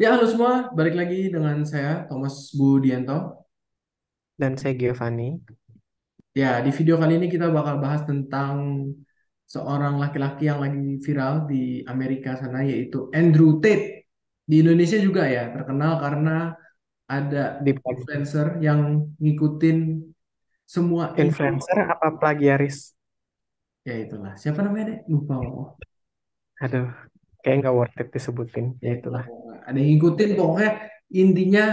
Ya, halo semua. Balik lagi dengan saya, Thomas Budianto. Dan saya Giovanni. Ya, di video kali ini kita bakal bahas tentang seorang laki-laki yang lagi viral di Amerika sana, yaitu Andrew Tate. Di Indonesia juga ya, terkenal karena ada Di influencer yang ngikutin semua ide. influencer apa plagiaris? Ya itulah. Siapa namanya deh? Lupa. Oh. Aduh, kayak nggak worth it disebutin. Ya Ya itulah. itulah. Ada yang ngikutin, pokoknya intinya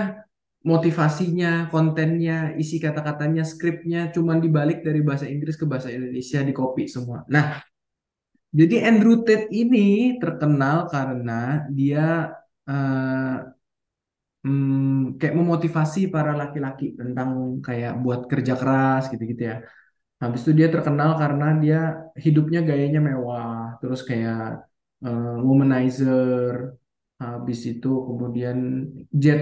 motivasinya, kontennya, isi kata-katanya, skripnya cuman dibalik dari bahasa Inggris ke bahasa Indonesia di copy semua. Nah, jadi Andrew Tate ini terkenal karena dia eh, kayak memotivasi para laki-laki tentang kayak buat kerja keras gitu-gitu ya. Habis itu dia terkenal karena dia hidupnya gayanya mewah, terus kayak womanizer. Habis itu kemudian jet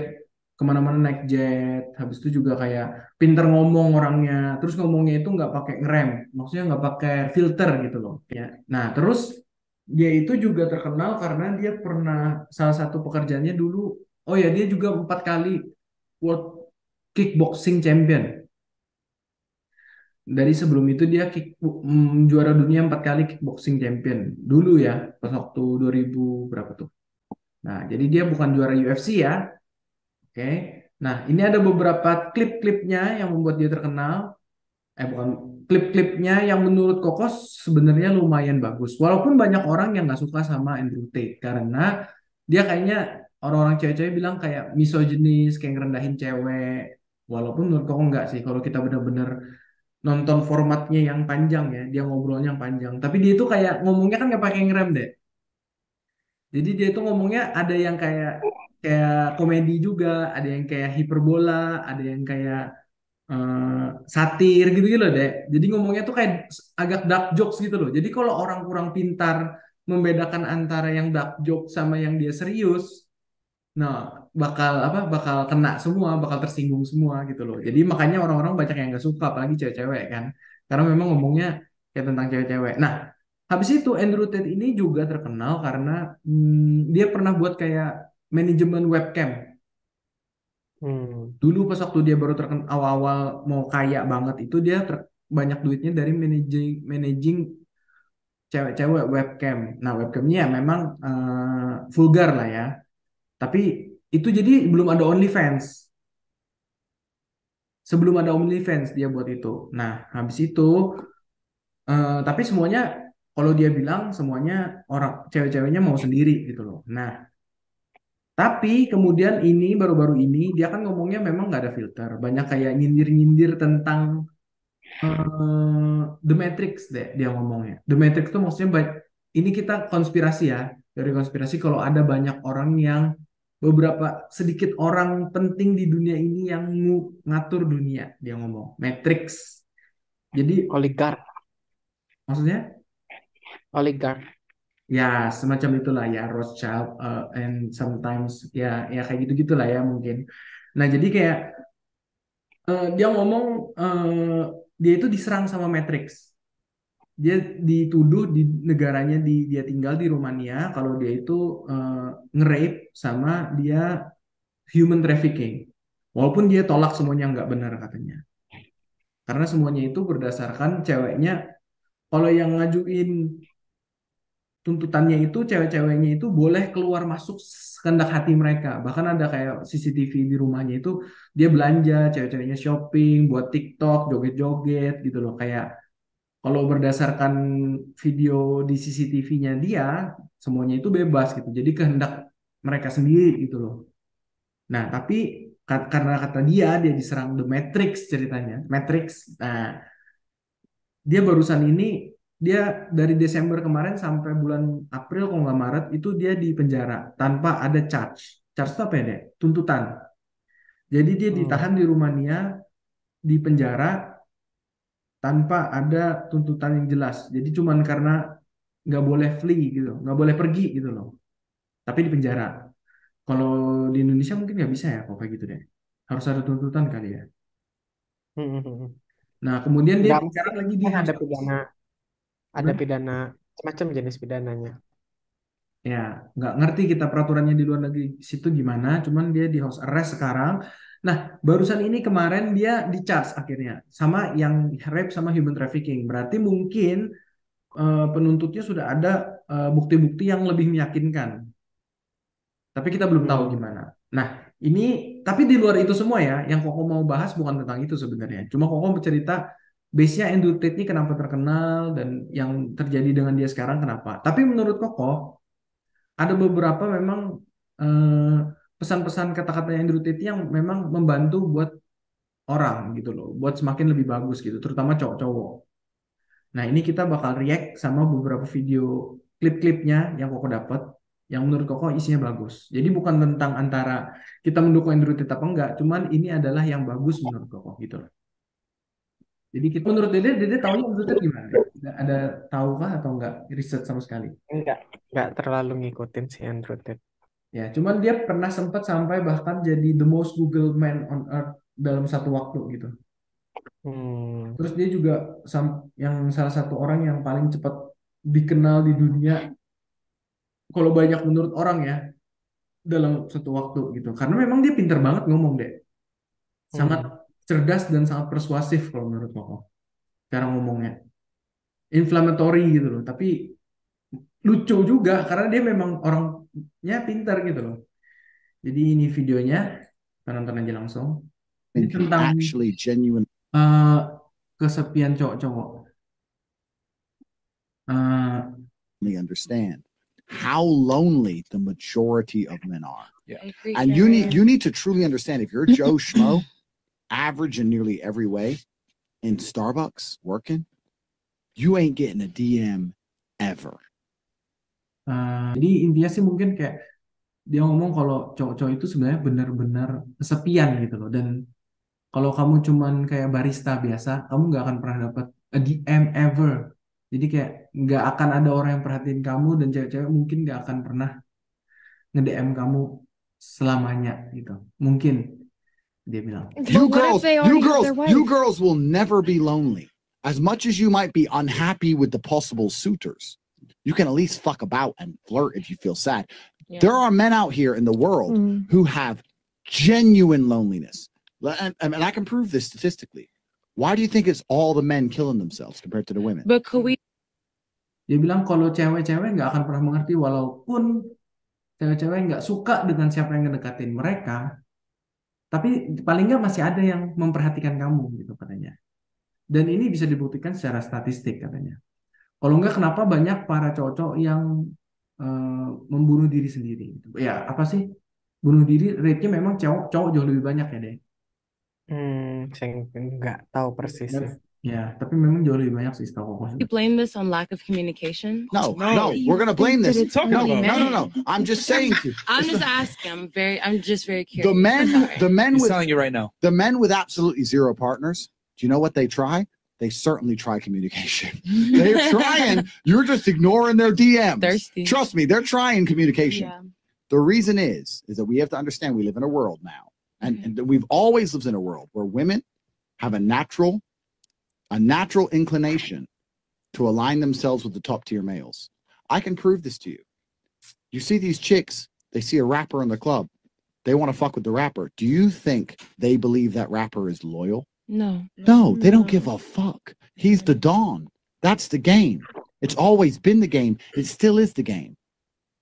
kemana-mana naik jet. Habis itu juga kayak pinter ngomong orangnya. Terus ngomongnya itu nggak pakai ngerem, maksudnya nggak pakai filter gitu loh. Ya. Nah terus dia itu juga terkenal karena dia pernah salah satu pekerjaannya dulu. Oh ya, dia juga 4 kali World Kickboxing Champion. Dari sebelum itu dia juara dunia 4 kali kickboxing champion dulu ya, pas waktu 2000 berapa tuh. Nah, jadi dia bukan juara UFC ya. Oke. Nah, ini ada beberapa klip-klipnya yang membuat dia terkenal. Bukan, klip-klipnya yang menurut Kokos sebenarnya lumayan bagus. Walaupun banyak orang yang nggak suka sama Andrew Tate karena dia kayaknya orang-orang cewek-cewek bilang kayak misoginis, kayak ngerendahin cewek. Walaupun menurut Koko nggak sih, kalau kita benar-benar nonton formatnya yang panjang ya, dia ngobrolnya yang panjang. Tapi dia itu kayak ngomongnya kan nggak pakai ngerem deh. Jadi dia itu ngomongnya ada yang kayak kayak komedi juga, ada yang kayak hiperbola, ada yang kayak satir gitu-gitu loh deh. Jadi ngomongnya tuh kayak agak dark jokes gitu loh. Jadi kalau orang kurang pintar membedakan antara yang dark joke sama yang dia serius, nah bakal apa? Bakal kena semua, bakal tersinggung semua gitu loh. Jadi makanya orang-orang banyak yang nggak suka, apalagi cewek-cewek kan. Karena memang ngomongnya kayak tentang cewek-cewek. Nah, habis itu Andrew Tate ini juga terkenal karena dia pernah buat kayak manajemen webcam. Hmm, Dulu pas waktu dia baru terkenal awal-awal mau kaya banget itu dia banyak duitnya dari managing managing cewek-cewek webcam. Nah, webcamnya ya memang vulgar lah ya. Tapi itu jadi belum ada OnlyFans. Sebelum ada OnlyFans dia buat itu. Nah, habis itu tapi semuanya kalau dia bilang semuanya orang cewek-ceweknya mau sendiri gitu loh. Nah, tapi kemudian ini baru-baru ini dia kan ngomongnya memang nggak ada filter. Banyak kayak nyindir-nyindir tentang The Matrix deh dia ngomongnya. The Matrix itu maksudnya ini kita konspirasi ya. Dari konspirasi kalau ada banyak orang yang beberapa sedikit orang penting di dunia ini yang ngatur dunia dia ngomong. Matrix. Jadi oligark, maksudnya oligark. ya semacam itulah ya Rothschild and sometimes ya ya kayak gitu-gitulah ya mungkin. Nah, jadi kayak dia ngomong dia itu diserang sama Matrix. Dia dituduh di negaranya dia tinggal di Rumania kalau dia itu nge-rape sama dia human trafficking. Walaupun dia tolak semuanya nggak benar katanya. Karena semuanya itu berdasarkan ceweknya. Kalau yang ngajuin tuntutannya itu cewek-ceweknya itu boleh keluar masuk sekehendak hati mereka. Bahkan ada kayak CCTV di rumahnya itu dia belanja, cewek-ceweknya shopping, buat TikTok, joget-joget gitu loh. Kayak kalau berdasarkan video di CCTV-nya dia, semuanya itu bebas gitu. Jadi kehendak mereka sendiri gitu loh. Nah, tapi karena kata dia diserang The Matrix ceritanya. Matrix. Nah, dia barusan ini dia dari Desember kemarin sampai bulan April kalau nggak Maret itu dia di penjara tanpa ada charge. Charge itu apa ya, Dek? Tuntutan. Jadi dia Hmm, ditahan di Rumania di penjara tanpa ada tuntutan yang jelas. Jadi cuman karena nggak boleh flee gitu, nggak boleh pergi gitu loh. Tapi di penjara. Kalau di Indonesia mungkin nggak bisa ya, kok kayak gitu deh. Harus ada tuntutan kali ya. hmm, hmm, hmm. Nah, kemudian dia Nggak mesti sekarang lagi di kan hush ada house. pidana, Gimana? macam jenis pidananya. Ya, nggak ngerti kita peraturannya di luar negeri situ gimana, cuman dia di house arrest sekarang. Nah, barusan ini kemarin dia di charge akhirnya sama yang rape sama human trafficking. Berarti mungkin penuntutnya sudah ada bukti-bukti yang lebih meyakinkan. Tapi kita belum tahu Hmm. gimana. Nah, ini tapi di luar itu semua ya, yang Koko mau bahas bukan tentang itu sebenarnya. Cuma Koko bercerita base-nya Andrew Tate ini kenapa terkenal dan yang terjadi dengan dia sekarang kenapa. Tapi menurut Koko, ada beberapa memang eh, pesan-pesan kata-kata Andrew Tate yang memang membantu buat orang gitu loh, buat semakin lebih bagus gitu, terutama cowok-cowok. Nah, ini kita bakal react sama beberapa video klip-klipnya yang Koko dapat, yang menurut Koko isinya bagus. Jadi bukan tentang antara kita mendukung Andrew Tate apa enggak, cuman ini adalah yang bagus menurut Koko gitu loh. Jadi kita menurut Dede tahunya Andrew Tate gimana? Ada tahu kah atau enggak riset sama sekali? Enggak, enggak terlalu ngikutin si Andrew Tate. Ya, cuman dia pernah sempat sampai bahkan jadi the most Google man on earth dalam satu waktu gitu. Hmm. Terus dia juga yang salah satu orang yang paling cepat dikenal di dunia kalau banyak menurut orang ya dalam satu waktu gitu. Karena memang dia pinter banget ngomong deh. Sangat Hmm. cerdas dan sangat persuasif kalau menurut Koko. Cara ngomongnya. Inflammatory gitu loh. Tapi lucu juga karena dia memang orangnya pintar gitu loh. Jadi ini videonya. Kita nonton aja langsung. Ini And can tentang actually genuinely eh, kesepian cowok-cowok. understand how lonely the majority of men are. I agree, And you need to truly understand if you're Joe Schmo, average in nearly every way, in Starbucks working, you ain't getting a DM ever. Jadi intinya sih mungkin kayak dia ngomong kalau cowok-cowok itu sebenarnya benar-benar kesepian gitu loh. Dan kalau kamu cuman kayak barista biasa, kamu nggak akan pernah dapat a DM ever. Jadi kayak nggak akan ada orang yang perhatiin kamu dan cewek-cewek mungkin nggak akan pernah nge-DM kamu selamanya gitu. Mungkin dia bilang. You But what if girls, they you already have girls, their wife? you girls will never be lonely. As much as you might be unhappy with the possible suitors, you can at least fuck about and flirt if you feel sad. Yeah. There are men out here in the world who have genuine loneliness. And I can prove this statistically. Why do you think it's all the men killing themselves compared to the women? But could we Dia bilang kalau cewek-cewek nggak akan pernah mengerti walaupun cewek-cewek nggak suka dengan siapa yang ngedekatin mereka, tapi paling nggak masih ada yang memperhatikan kamu gitu katanya. Dan ini bisa dibuktikan secara statistik katanya. Kalau nggak kenapa banyak para cowok-cowok yang membunuh diri sendiri gitu. Ya apa sih? Bunuh diri rate-nya memang cowok jauh lebih banyak ya deh. Saya nggak tahu persis sih. Ya, tapi memang jauh lebih banyak sih setahu aku. blame this on lack of communication? No, we're gonna blame this. No, I'm just saying to I'm just asking. I'm just very curious. the men He's with telling you right now. the men with absolutely zero partners. Do you know what they try? They certainly try communication. They're trying. You're just ignoring their DMs. Thirsty. Trust me, they're trying communication. Yeah. The reason is that we have to understand we live in a world now, and we've always lived in a world where women have a natural inclination to align themselves with the top tier males. I can prove this to you. You see these chicks, they see a rapper in the club, they want to fuck with the rapper. Do you think they believe that rapper is loyal? No. No, they don't give a fuck. He's the Don. That's the game. It's always been the game. It still is the game.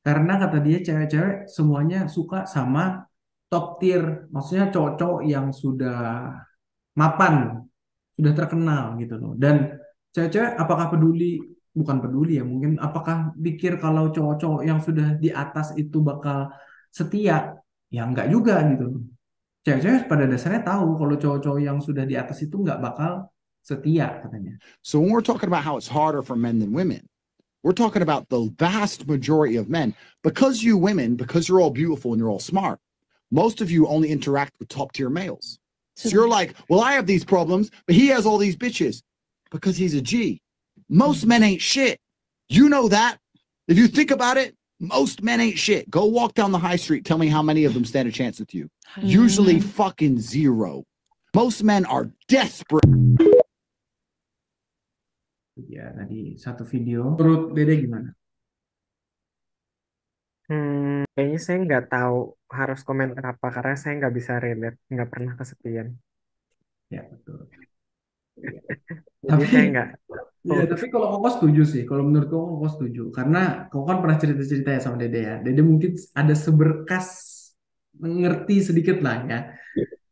Karena kata dia cewek-cewek semuanya suka sama top tier, maksudnya cowok-cowok yang sudah mapan, sudah terkenal gitu loh. Dan cewek-cewek apakah bukan peduli ya, mungkin apakah pikir kalau cowok-cowok yang sudah di atas itu bakal setia? Ya enggak juga gitu loh. Cewek-cewek pada dasarnya tahu kalau cowok-cowok yang sudah di atas itu nggak bakal setia katanya. So when we're talking about how it's harder for men than women, we're talking about the vast majority of men. Because you're all beautiful and you're all smart, most of you only interact with top tier males. So you're like, well, I have these problems, but he has all these bitches because he's a G. Most men ain't shit. You know that. If you think about it, most men ain't shit. Go walk down the high street. Tell me how many of them stand a chance with you. Usually fucking zero. Most men are desperate. Ya, tadi satu video. Menurut Dede gimana? Kayaknya saya nggak tahu harus komentar apa karena saya nggak bisa relate, nggak pernah kesepian. Ya, betul. Jadi Tapi saya nggak. ya, Oh, tapi kalau Koko setuju sih. Kalau menurut Koko setuju. Karena Koko kan pernah cerita-cerita ya sama Dede ya. Dede mungkin ada seberkas ngerti sedikit lah ya.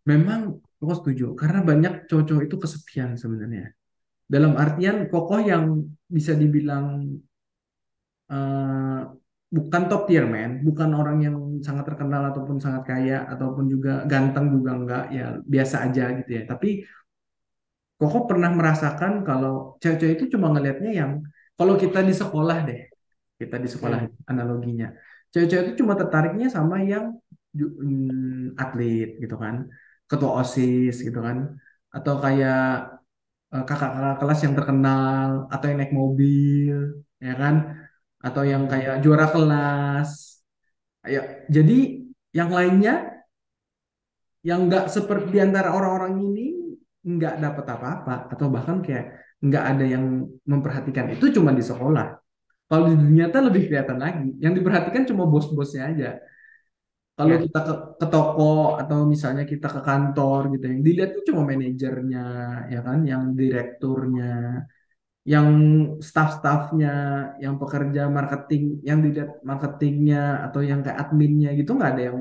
Memang Koko setuju. Karena banyak cowok-cowok itu kesepian sebenarnya. Dalam artian Koko yang bisa dibilang eh, bukan top tier man, bukan orang yang sangat terkenal ataupun sangat kaya ataupun juga ganteng juga enggak, ya biasa aja gitu ya. Tapi Koko pernah merasakan kalau cewek-cewek itu cuma ngelihatnya yang kalau kita di sekolah deh, kita di sekolah hmm. analoginya, cewek-cewek itu cuma tertariknya sama yang atlet gitu kan, ketua OSIS gitu kan, atau kayak kakak-kakak kelas yang terkenal atau yang naik mobil, ya kan, atau yang Hmm. kayak juara kelas. Ya, jadi yang lainnya yang nggak seperti di antara orang-orang ini nggak dapat apa-apa atau bahkan kayak nggak ada yang memperhatikan itu cuma di sekolah. Kalau di dunia nyata lebih kelihatan lagi. Yang diperhatikan cuma bos-bosnya aja. Kalau Ya, kita ke toko atau misalnya kita ke kantor gitu, yang dilihat tuh cuma manajernya, ya kan, yang direkturnya, yang staff-staffnya, yang pekerja marketing, yang dilihat marketingnya atau yang kayak adminnya gitu nggak ada yang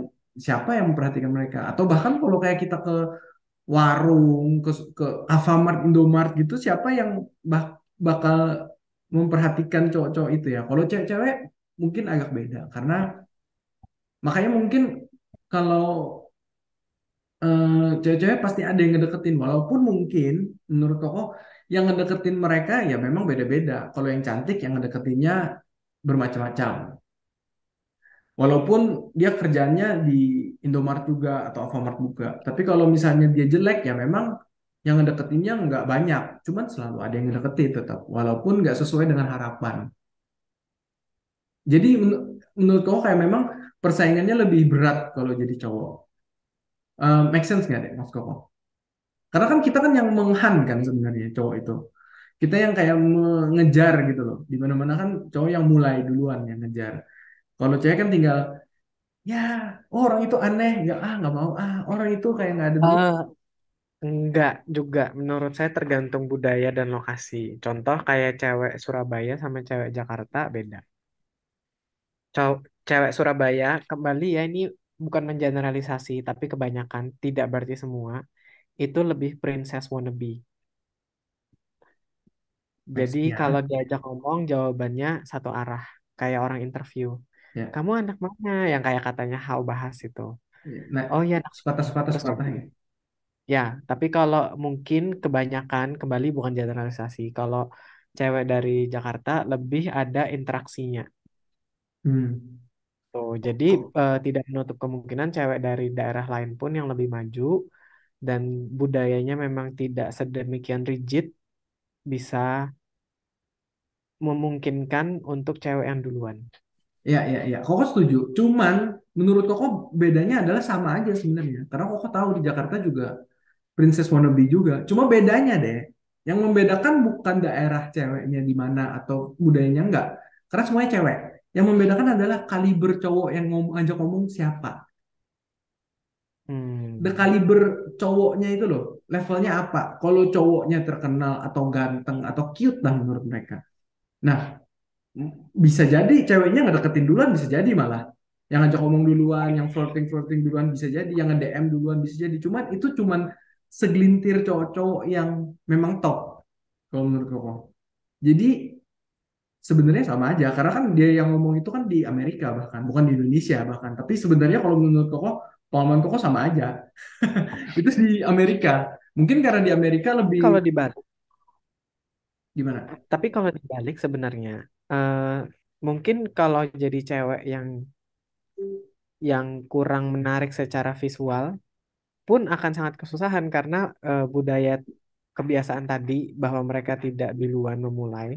siapa yang memperhatikan mereka. Atau bahkan kalau kayak kita ke warung, ke Alfamart, Indomart gitu, siapa yang bakal memperhatikan cowok-cowok itu ya? Kalau cewek-cewek mungkin agak beda karena makanya mungkin kalau cewek-cewek pasti ada yang ngedeketin walaupun mungkin menurut Koko yang ngedeketin mereka ya memang beda-beda. Kalau yang cantik yang ngedeketinnya bermacam-macam. Walaupun dia kerjanya di Indomaret juga atau Alfamart juga. Tapi kalau misalnya dia jelek ya memang yang ngedeketinnya nggak banyak. Cuman selalu ada yang ngedeketin tetap. Walaupun nggak sesuai dengan harapan. Jadi menurut kau kayak memang persaingannya lebih berat kalau jadi cowok. Make sense nggak deh Mas Koko? Karena kan kita kan yang menghan kan sebenarnya cowok itu. Kita yang kayak mengejar gitu loh. Di mana-mana kan cowok yang mulai duluan yang ngejar. Kalau cewek kan tinggal ya, oh, orang itu aneh, nggak nggak mau orang itu kayak nggak ada duit. enggak juga. Menurut saya tergantung budaya dan lokasi. Contoh kayak cewek Surabaya sama cewek Jakarta beda. Cewek Surabaya kembali ya ini bukan mengeneralisasi, tapi kebanyakan tidak berarti semua itu lebih princess wannabe. Jadi kalau Ya, diajak ngomong jawabannya satu arah, kayak orang interview. ya, Kamu anak mana? Yang kayak katanya Hao bahas itu. ya. Nah, Oh ya anak sini. sepatah-sepatah Terus sepatah ya. ya, tapi kalau mungkin kebanyakan kembali bukan generalisasi. Kalau cewek dari Jakarta lebih ada interaksinya. Hmm. Tuh, jadi tidak menutup kemungkinan cewek dari daerah lain pun yang lebih maju dan budayanya memang tidak sedemikian rigid bisa memungkinkan untuk cewek yang duluan. Ya, ya, ya. Koko setuju. Cuman menurut Koko bedanya adalah sama aja sebenarnya. Karena Koko tahu di Jakarta juga Princess Wannabe juga. Cuma bedanya deh, yang membedakan bukan daerah ceweknya di mana atau budayanya enggak. Karena semuanya cewek. Yang membedakan adalah kaliber cowok yang ngajak ngomong siapa. The Hmm. kaliber cowoknya itu loh, levelnya apa? Kalau cowoknya terkenal atau ganteng atau cute lah menurut mereka. Nah, bisa jadi ceweknya ngedeketin duluan, bisa jadi malah yang ngajak ngomong duluan, yang flirting flirting duluan bisa jadi, yang nge-DM duluan bisa jadi. Cuman itu cuman segelintir cowok-cowok yang memang top kalau menurut Koko. Jadi sebenarnya sama aja karena kan dia yang ngomong itu kan di Amerika bahkan bukan di Indonesia bahkan. Tapi sebenarnya kalau menurut Koko, pengalaman Koko sama aja. Itu di Amerika. Mungkin karena di Amerika lebih Kalau dibalik, gimana? tapi kalau dibalik sebenarnya eh, mungkin kalau jadi cewek yang kurang menarik secara visual pun akan sangat kesusahan karena budaya kebiasaan tadi bahwa mereka tidak duluan memulai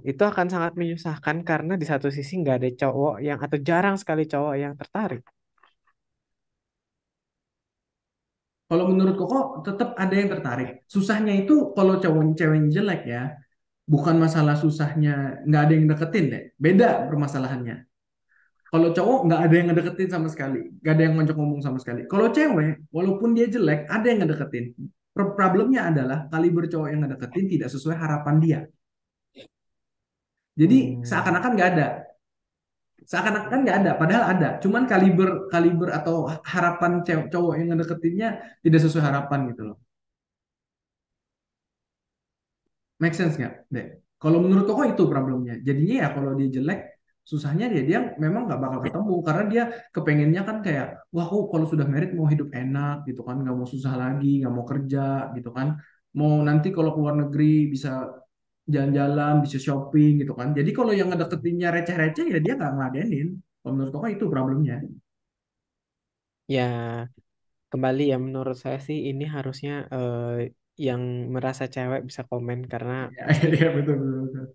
itu akan sangat menyusahkan karena di satu sisi nggak ada cowok yang atau jarang sekali cowok yang tertarik. Kalau menurut Koko tetap ada yang tertarik. Susahnya itu kalau cowok ceweknya jelek ya, bukan masalah susahnya nggak ada yang deketin deh. Beda permasalahannya. Kalau cowok nggak ada yang ngedeketin sama sekali, nggak ada yang ngajak ngomong sama sekali. Kalau cewek, walaupun dia jelek, ada yang ngedeketin. Problemnya adalah kaliber cowok yang ngedeketin tidak sesuai harapan dia. Jadi Hmm. seakan-akan nggak ada, seakan-akan nggak ada, padahal ada. Cuman kaliber kaliber atau harapan cowok yang ngedeketinnya tidak sesuai harapan gitu loh. Make sense nggak, Dek? Kalau menurut Koko itu problemnya. Jadinya ya kalau dia jelek, susahnya dia memang nggak bakal ketemu karena dia kepengennya kan kayak, wah aku kalau sudah merit mau hidup enak gitu kan, nggak mau susah lagi, nggak mau kerja gitu kan, mau nanti kalau keluar negeri bisa jalan-jalan, bisa shopping gitu kan. Jadi kalau yang ngedeketinnya receh-receh ya dia nggak ngeladenin. Kalau menurut Koko itu problemnya. Ya, kembali ya menurut saya sih ini harusnya yang merasa cewek bisa komen karena Iya, iya, betul, betul, betul.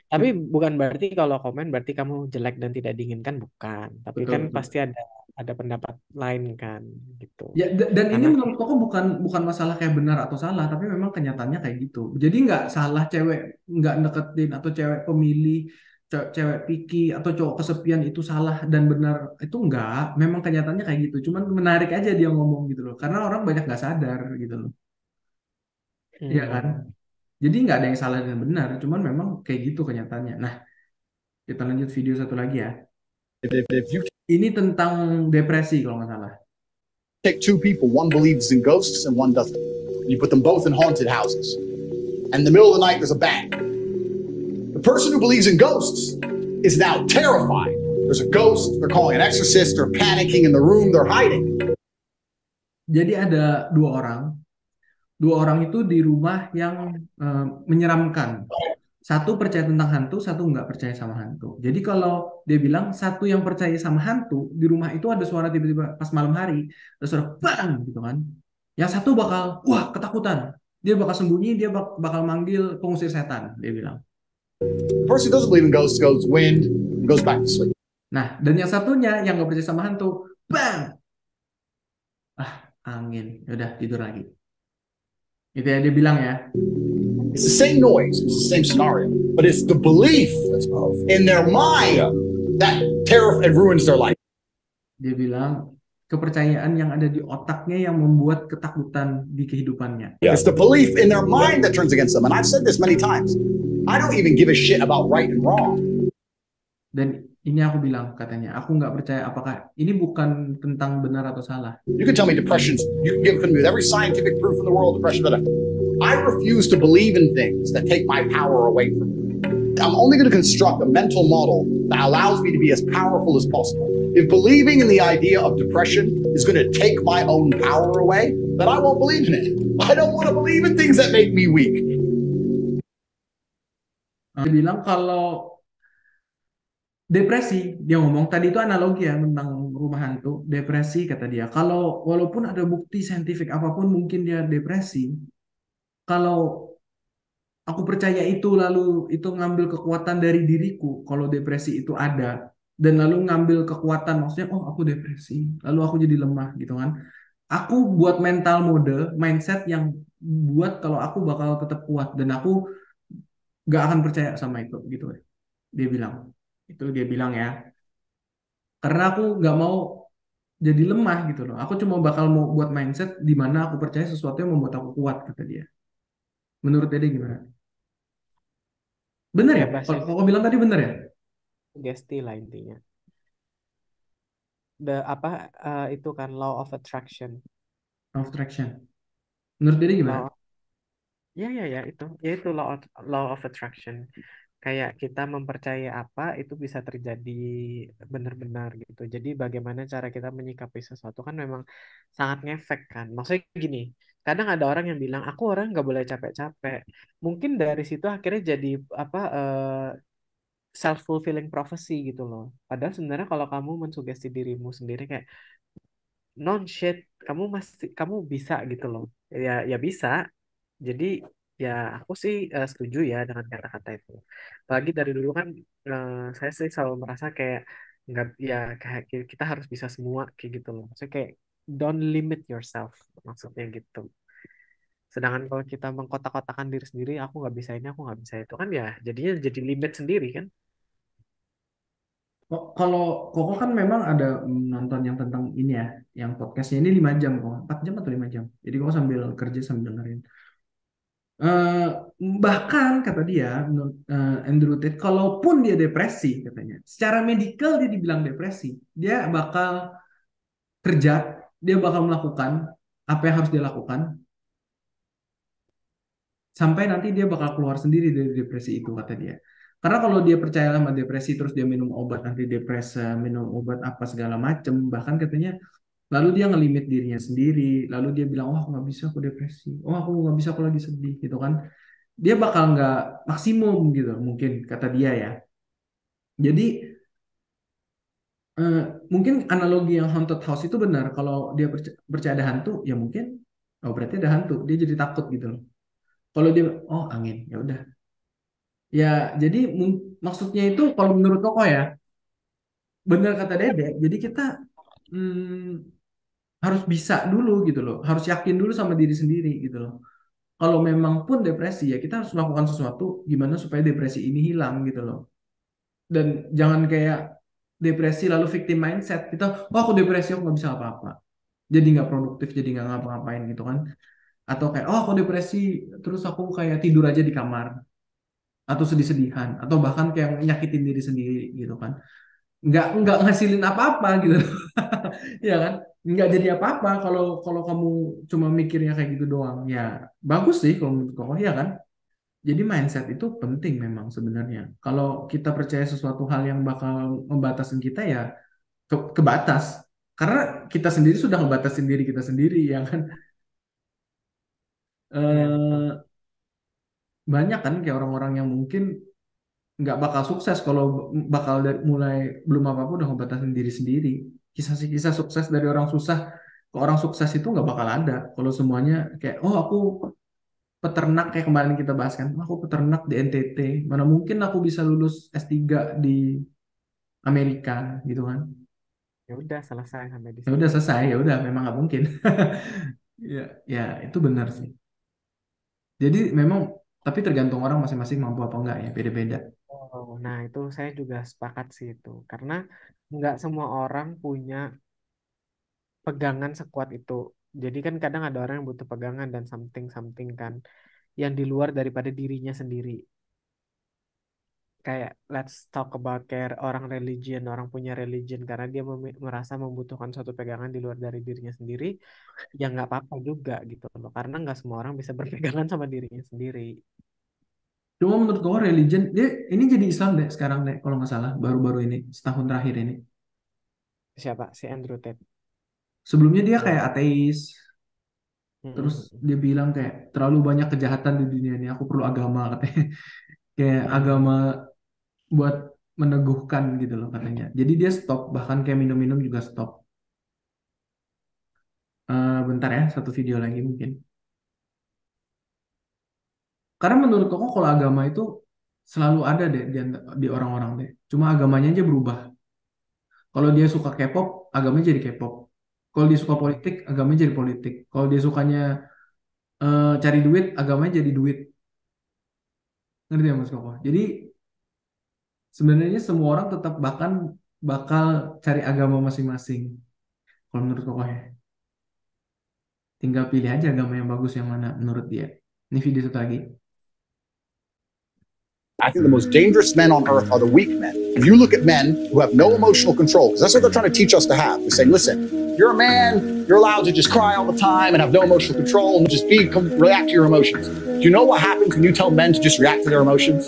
tapi Bet- bukan berarti kalau komen berarti kamu jelek dan tidak diinginkan bukan. Tapi Betul, kan betul. pasti ada pendapat lain kan gitu. Ya, dan ini Karena menurut aku bukan bukan masalah kayak benar atau salah, tapi memang kenyataannya kayak gitu. Jadi nggak salah cewek nggak deketin atau cewek pemilih, cewek picky atau cowok kesepian itu salah dan benar itu enggak. Memang kenyataannya kayak gitu. Cuman menarik aja dia ngomong gitu loh, karena orang banyak nggak sadar gitu loh. Iya kan? hmm, Jadi nggak ada yang salah dan benar, cuman memang kayak gitu kenyataannya. Nah, kita lanjut video satu lagi ya. If you Ini tentang depresi kalau nggak salah. take two people, one believes in ghosts and one doesn't, and you put them both in haunted houses, and in the middle of the night there's a bang. The person who believes in ghosts is now terrified. There's a ghost, they're calling an exorcist, they're panicking in the room, they're hiding. Jadi ada dua orang itu di rumah yang menyeramkan. Satu percaya tentang hantu, satu nggak percaya sama hantu. Jadi kalau dia bilang satu yang percaya sama hantu, di rumah itu ada suara tiba-tiba pas malam hari, ada suara bang gitu kan. Yang satu bakal, wah ketakutan. Dia bakal sembunyi, dia bakal manggil pengusir setan, dia bilang. The person who doesn't believe in ghosts goes wind and goes back to sleep. Nah, dan yang satunya yang nggak percaya sama hantu, bang, ah angin, udah tidur lagi. Itu ya dia bilang ya. It's the same noise, it's the same scenario, but it's the belief in their mind that terror and ruins their life. Dia bilang kepercayaan yang ada di otaknya yang membuat ketakutan di kehidupannya. It's the belief in their mind that turns against them. And I've said this many times. I don't even give a shit about right and wrong. Dan ini aku bilang katanya, aku nggak percaya apakah ini bukan tentang benar atau salah. You can tell me depression's, you can give me with every scientific proof in the world, depression, but I refuse to believe in things that take my power away from me. I'm only going to construct a mental model that allows me to be as powerful as possible. If believing in the idea of depression is going to take my own power away, then I won't believe in it. I don't want to believe in things that make me weak. Dia bilang kalau depresi, dia ngomong tadi itu analogi ya tentang rumah hantu, depresi kata dia. Kalau walaupun ada bukti saintifik apapun mungkin dia depresi, kalau aku percaya itu lalu itu ngambil kekuatan dari diriku kalau depresi itu ada dan lalu ngambil kekuatan maksudnya oh aku depresi lalu aku jadi lemah gitu kan aku buat mental mode mindset yang buat kalau aku bakal tetap kuat dan aku gak akan percaya sama itu gitu dia bilang itu dia bilang ya karena aku gak mau jadi lemah gitu loh aku cuma bakal mau buat mindset di mana aku percaya sesuatu yang membuat aku kuat kata dia menurut Dede gimana bener ya ya kalau bahasa kau bilang tadi bener ya sugesti lah intinya. The apa itu kan law of attraction. abstraction menurut Dede gimana Law ya itu law of attraction. Kayak kita mempercayai apa itu bisa terjadi benar-benar gitu. Jadi bagaimana cara kita menyikapi sesuatu kan memang sangat ngefek kan. Maksudnya gini, kadang ada orang yang bilang aku orang nggak boleh capek-capek. Mungkin dari situ akhirnya jadi apa self fulfilling prophecy gitu loh. Padahal sebenarnya kalau kamu mensugesti dirimu sendiri kayak non shit kamu bisa gitu loh. Ya bisa. Jadi ya aku sih setuju ya dengan kata-kata itu. Apalagi dari dulu kan saya sih selalu merasa kayak nggak ya kayak kita harus bisa semua kayak gitu loh. Maksudnya kayak don't limit yourself maksudnya gitu. Sedangkan kalau kita mengkotak-kotakan diri sendiri, aku nggak bisa ini, aku nggak bisa itu kan ya jadinya jadi limit sendiri kan. Kalau Koko kan memang ada nonton yang tentang ini ya, yang podcastnya ini 5 jam kok, 4 jam atau 5 jam. Jadi Koko sambil kerja sambil dengerin. Eh, Bahkan kata dia, menurut Andrew Tate, kalaupun dia depresi katanya, secara medikal dia dibilang depresi, dia bakal kerja, dia bakal melakukan apa yang harus dia lakukan sampai nanti dia bakal keluar sendiri dari depresi itu kata dia. Karena kalau dia percaya sama depresi terus dia minum obat nanti depresi, minum obat apa segala macem, bahkan katanya lalu dia ngelimit dirinya sendiri, lalu dia bilang, oh aku nggak bisa aku depresi, oh aku nggak bisa aku lagi sedih gitu kan, dia bakal nggak maksimum gitu mungkin kata dia ya. Jadi eh, mungkin analogi yang haunted house itu benar. Kalau dia percaya ada hantu, ya mungkin oh berarti ada hantu. Dia jadi takut gitu loh. Kalau dia oh angin, ya udah. Ya jadi maksudnya itu kalau menurut Koko ya benar kata Dede. Jadi kita harus bisa dulu gitu loh. Harus yakin dulu sama diri sendiri gitu loh. Kalau memang pun depresi ya kita harus melakukan sesuatu gimana supaya depresi ini hilang gitu loh. Dan jangan kayak depresi lalu victim mindset kita, oh aku depresi aku nggak bisa apa-apa, jadi nggak produktif, jadi nggak ngapa-ngapain gitu kan. Atau kayak oh aku depresi terus aku kayak tidur aja di kamar atau sedih-sedihan atau bahkan kayak nyakitin diri sendiri gitu kan, nggak ngasilin apa-apa gitu. Ya kan, nggak jadi apa-apa kalau kalau kamu cuma mikirnya kayak gitu doang ya. Bagus sih kalau menurut kamu ya kan. Jadi mindset itu penting memang sebenarnya. Kalau kita percaya sesuatu hal yang bakal membatasin kita ya kebatas. Karena kita sendiri sudah ngebatasin diri kita sendiri ya kan. Iya, betul. Eh, Banyak kan kayak orang-orang yang mungkin nggak bakal sukses kalau bakal dari mulai belum apa-apa udah ngebatasin diri sendiri. Kisah sukses dari orang susah ke orang sukses itu nggak bakal ada. Kalau semuanya kayak oh aku peternak kayak kemarin kita bahas kan, aku peternak di NTT. Mana mungkin aku bisa lulus S3 di Amerika gitu kan. Ya udah selesai sampai di Ya udah situ. selesai, ya udah memang nggak mungkin. Ya, ya itu benar sih. Jadi memang tapi tergantung orang masing-masing mampu apa enggak ya, beda-beda. Oh, nah itu saya juga sepakat sih itu. Karena nggak semua orang punya pegangan sekuat itu. Jadi kan kadang ada orang yang butuh pegangan dan something-something kan yang di luar daripada dirinya sendiri. Kayak let's talk about kayak orang religion, orang punya religion karena dia merasa membutuhkan suatu pegangan di luar dari dirinya sendiri, ya nggak apa-apa juga gitu loh. Karena nggak semua orang bisa berpegangan sama dirinya sendiri. Cuma menurut gue religion dia ini jadi Islam deh sekarang deh kalau nggak salah baru-baru ini setahun terakhir ini. Siapa? Si Andrew Tate. Sebelumnya dia kayak ateis, terus Mm-mm. dia bilang kayak terlalu banyak kejahatan di dunia ini, aku perlu agama katanya. Kayak agama Mm-mm. buat meneguhkan gitu loh katanya. Jadi dia stop bahkan kayak minum-minum juga stop. Bentar ya satu video lagi mungkin. Karena menurut koko kalau agama itu selalu ada deh di orang-orang deh. Cuma agamanya aja berubah. Kalau dia suka K-pop, agamanya jadi K-pop. Kalau dia suka Mm-mm. politik, agamanya jadi politik. Kalau dia sukanya cari duit, agamanya jadi duit. Ngerti ya Mas Koko? Jadi sebenarnya semua orang tetap bahkan bakal cari agama masing-masing. Kalau menurut Koko ya. Tinggal pilih aja agama yang bagus yang mana menurut dia. Ini video satu lagi. I think the most dangerous men on earth are the weak men. If you look at men who have no emotional control, because that's what they're trying to teach us to have. They're saying, listen, you're a man, you're allowed to just cry all the time and have no emotional control and just react to your emotions. Do you know what happens when you tell men to just react to their emotions?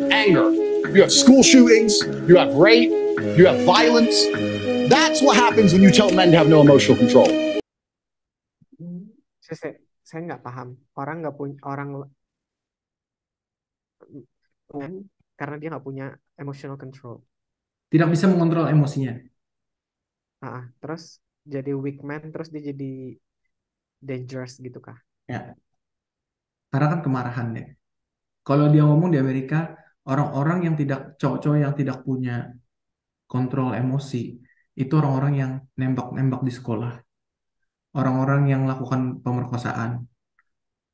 Anger. You have school shootings, you have rape, you have violence. That's what happens when you tell men to have no emotional control. Saya nggak paham. Orang nggak punya orang karena dia nggak punya emotional control. Tidak bisa mengontrol emosinya. Terus jadi weak man, terus dia jadi dangerous gitu kah? Ya, karena kan kemarahan deh. Kalau dia ngomong di Amerika, orang-orang yang tidak cowok-cowok yang tidak punya kontrol emosi itu orang-orang yang nembak-nembak di sekolah, orang-orang yang melakukan pemerkosaan,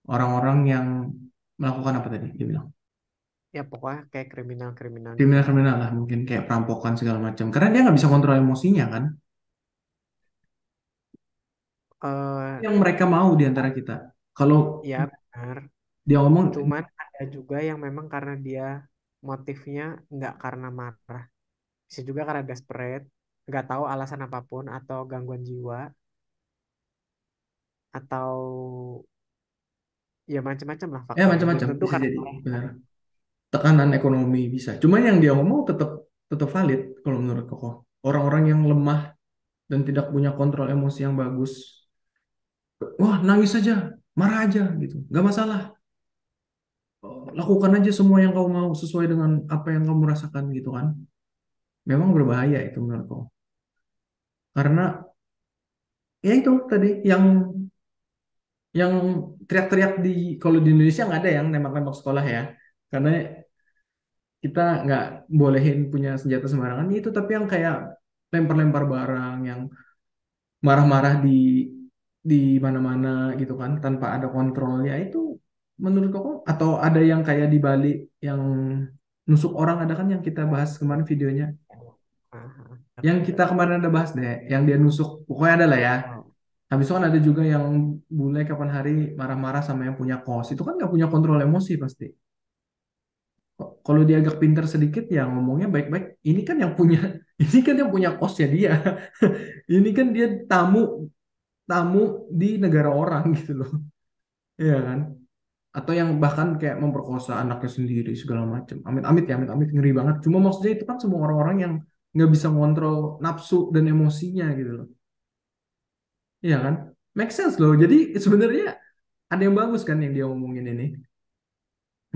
orang-orang yang melakukan apa tadi dia bilang? Ya pokoknya kayak kriminal-kriminal gitu. Kriminal-kriminal lah mungkin kayak perampokan segala macam. Karena dia nggak bisa kontrol emosinya kan. eh Yang mereka mau di antara kita. Kalau ya benar. dia ngomong, Cuman ada juga yang memang karena dia motifnya nggak karena marah. Bisa juga karena desperate, nggak tahu alasan apapun atau gangguan jiwa atau ya macam-macam lah ya faktornya. Belum macam-macam tentu bisa karena jadi, marah. benar. Tekanan ekonomi bisa. Cuman yang dia ngomong tetap tetap valid kalau menurut Koko. Orang-orang yang lemah dan tidak punya kontrol emosi yang bagus, wah nangis aja, marah aja gitu, nggak masalah. Lakukan aja semua yang kau mau sesuai dengan apa yang kamu rasakan gitu kan. Memang berbahaya itu menurut Koko. Karena ya itu tadi yang teriak-teriak di kalau di Indonesia nggak ada yang nembak-nembak sekolah ya. Karena kita nggak bolehin punya senjata sembarangan itu, tapi yang kayak lempar-lempar barang, yang marah-marah di mana-mana gitu kan tanpa ada kontrolnya itu menurut koko, atau ada yang kayak di Bali yang nusuk orang, ada kan yang kita bahas kemarin videonya, Ah, yang kita kemarin ada bahas deh, yang dia nusuk pokoknya ada lah ya. oh, Habis itu kan ada juga yang bule kapan hari marah-marah sama yang punya kos, itu kan nggak punya kontrol emosi pasti. Kalau dia agak pinter sedikit ya ngomongnya baik-baik. Ini kan yang punya, ini kan yang punya kosnya dia. Ini kan dia tamu tamu di negara orang gitu loh, iya kan? Atau yang bahkan kayak memperkosa anaknya sendiri segala macam. Amit-amit ya, amit-amit ngeri banget. Cuma maksudnya itu kan semua orang-orang yang nggak bisa ngontrol nafsu dan emosinya gitu loh, iya kan? Make sense loh. Jadi sebenarnya ada yang bagus kan yang dia ngomongin ini,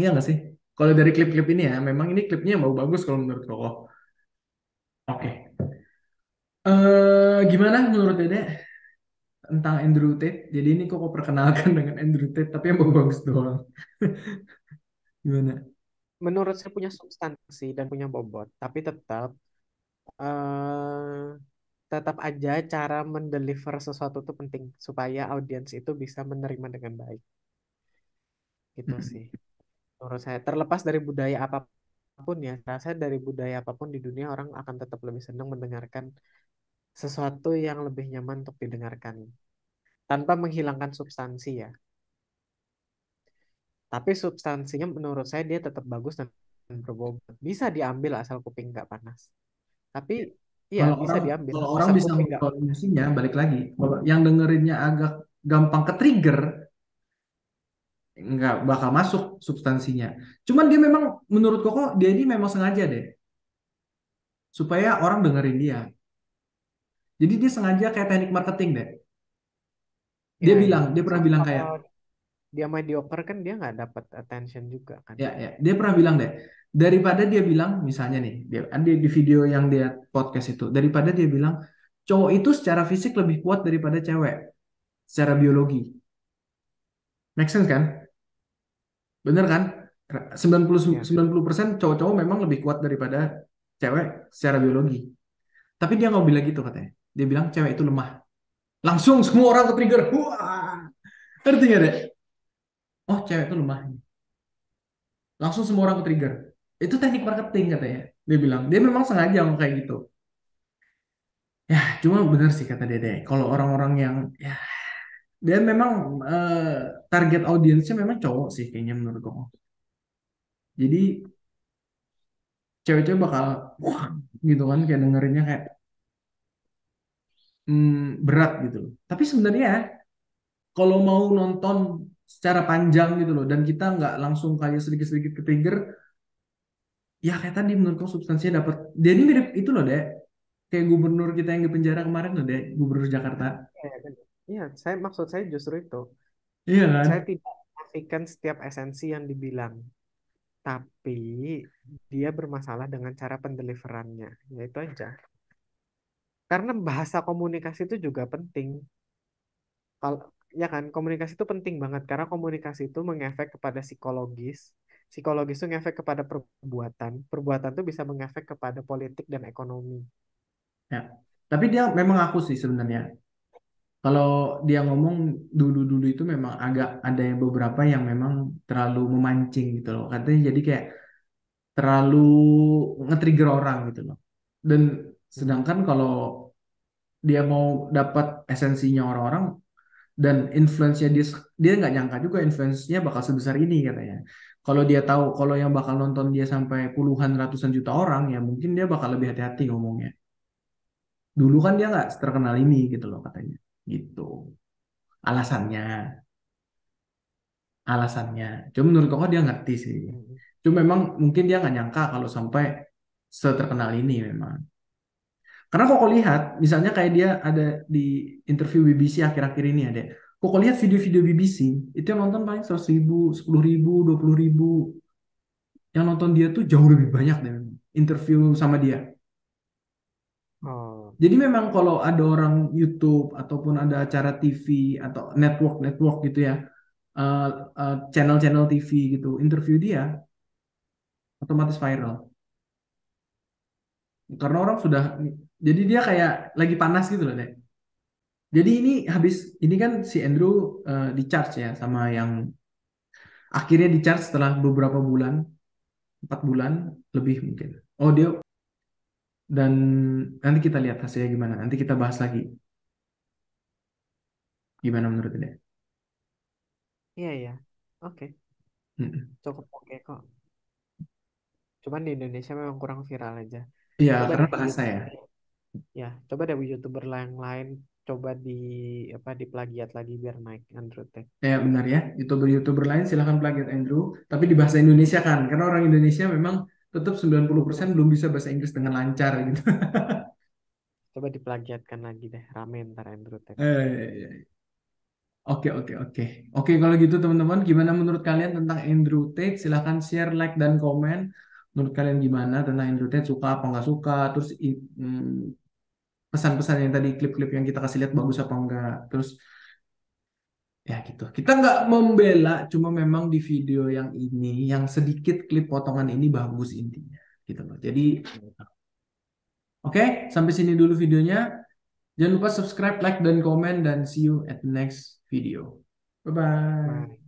iya nggak sih? Kalau dari klip-klip ini ya, memang ini klipnya yang bagus kalau menurut Koko. Oke. Gimana menurut Dede tentang Andrew Tate? Jadi ini kok perkenalkan dengan Andrew Tate, tapi yang bagus doang. Gimana? menurut saya punya substansi dan punya bobot, tapi eh tetap aja cara mendeliver sesuatu itu penting supaya audiens itu bisa menerima dengan baik. Gitu Mm. sih. Menurut saya terlepas dari budaya apapun ya, saya dari budaya apapun di dunia orang akan tetap lebih senang mendengarkan sesuatu yang lebih nyaman untuk didengarkan tanpa menghilangkan substansi ya. Tapi substansinya menurut saya dia tetap bagus dan berbobot. Bisa diambil asal kuping nggak panas. Tapi iya Kalau bisa orang diambil kalau orang asal bisa kuping nggak mengontrol panas. emosinya, balik lagi. Kalau yang dengerinnya agak gampang ke trigger, nggak bakal masuk substansinya. Cuman dia memang, menurut Koko, dia ini memang sengaja deh supaya orang dengerin dia. Jadi dia sengaja kayak teknik marketing deh. Ya Dia pernah sama bilang kayak, kalau dia mediocre kan dia nggak dapat attention juga kan. dia pernah bilang deh, daripada dia bilang misalnya nih, dia ada di video yang dia podcast itu, daripada dia bilang cowok itu secara fisik lebih kuat daripada cewek secara biologi. Make sense kan? Bener kan? 90% cowok-cowok memang lebih kuat daripada cewek secara biologi. Tapi dia nggak bilang gitu katanya. Dia bilang cewek itu lemah. Langsung semua orang ke trigger. Wah, ngerti gak deh? Oh, cewek itu lemah. Langsung semua orang ke trigger. Itu teknik marketing katanya. Dia bilang, dia memang sengaja ngomong kayak gitu. Ya, cuma bener sih kata Dede. Kalau orang-orang yang, ya, dia memang target audiensnya memang cowok sih kayaknya menurut gue. Jadi cewek-cewek bakal, wah, gitu kan, kayak dengerinnya kayak berat gitu loh. Tapi sebenarnya kalau mau nonton secara panjang gitu loh, dan kita nggak langsung kayak sedikit-sedikit ke trigger, ya kayak tadi menurutku substansinya dapat. Dia ini mirip itu loh deh, kayak gubernur kita yang di penjara kemarin loh deh, gubernur Jakarta. Iya, benar. Iya, saya maksud saya justru itu. Iya kan? Saya tidak menafikan setiap esensi yang dibilang, tapi dia bermasalah dengan cara pendeliverannya. Ya itu aja. Karena bahasa komunikasi itu juga penting. Kalau ya kan, komunikasi itu penting banget karena komunikasi itu mengefek kepada psikologis. Psikologis itu ngefek kepada perbuatan. Perbuatan itu bisa mengefek kepada politik dan ekonomi. Ya. Tapi dia memang aku sih sebenarnya. Kalau dia ngomong dulu-dulu itu memang agak ada yang beberapa yang memang terlalu memancing gitu loh. Katanya jadi kayak terlalu nge-trigger orang gitu loh. Dan Hmm. sedangkan kalau dia mau dapat esensinya orang-orang dan influence-nya dia nggak nyangka juga influence-nya bakal sebesar ini katanya. Kalau dia tahu kalau yang bakal nonton dia sampai puluhan ratusan juta orang ya mungkin dia bakal lebih hati-hati ngomongnya. Dulu kan dia nggak terkenal ini gitu loh katanya. Gitu. Alasannya, alasannya. Cuma menurut koko dia ngerti sih. Hmm. Cuma memang mungkin dia nggak nyangka kalau sampai seterkenal ini memang. Karena kok lihat, misalnya kayak dia ada di interview BBC akhir-akhir ini ada. Kok lihat video-video BBC, itu yang nonton paling 100.000, 10.000, 20.000. Yang nonton dia tuh jauh lebih banyak deh memang. Interview sama dia. Oh, Jadi memang kalau ada orang YouTube ataupun ada acara TV atau network-network gitu ya, eh, channel-channel TV gitu, interview dia, otomatis viral. Karena orang sudah, jadi dia kayak lagi panas gitu loh deh. Jadi ini kan si Andrew di charge ya sama yang akhirnya di charge setelah beberapa bulan, 4 bulan lebih mungkin. Oh dia dan nanti kita lihat hasilnya gimana. Nanti kita bahas lagi gimana menurut dia. iya ya. Oke, Mm-mm. cukup oke kok. Cuman di Indonesia memang kurang viral aja. Iya Coba karena deh bahasa ya. ya, coba deh YouTuber yang lain coba apa diplagiat lagi biar naik Android Tech. Ya benar ya. YouTuber-YouTuber lain silahkan plagiat Andrew, tapi di bahasa Indonesia kan. Karena orang Indonesia memang tetap 90% belum bisa bahasa Inggris dengan lancar gitu. Coba diplagiatkan lagi deh, rame ntar Android Tech. Iya, iya. Oke, oke, oke. Oke, kalau gitu teman-teman, gimana menurut kalian tentang Andrew Tate? Silahkan share, like, dan komen. Menurut kalian gimana tentang Andrew Tate? Suka apa nggak suka? Terus pesan-pesan yang tadi, klip-klip yang kita kasih lihat bagus apa enggak? Terus ya gitu. Kita nggak membela, cuma memang di video yang ini, yang sedikit klip potongan ini bagus intinya. Gitu loh. Jadi, oke, sampai sini dulu videonya. Jangan lupa subscribe, like, dan komen, dan see you at the next video. Bye-bye. Bye.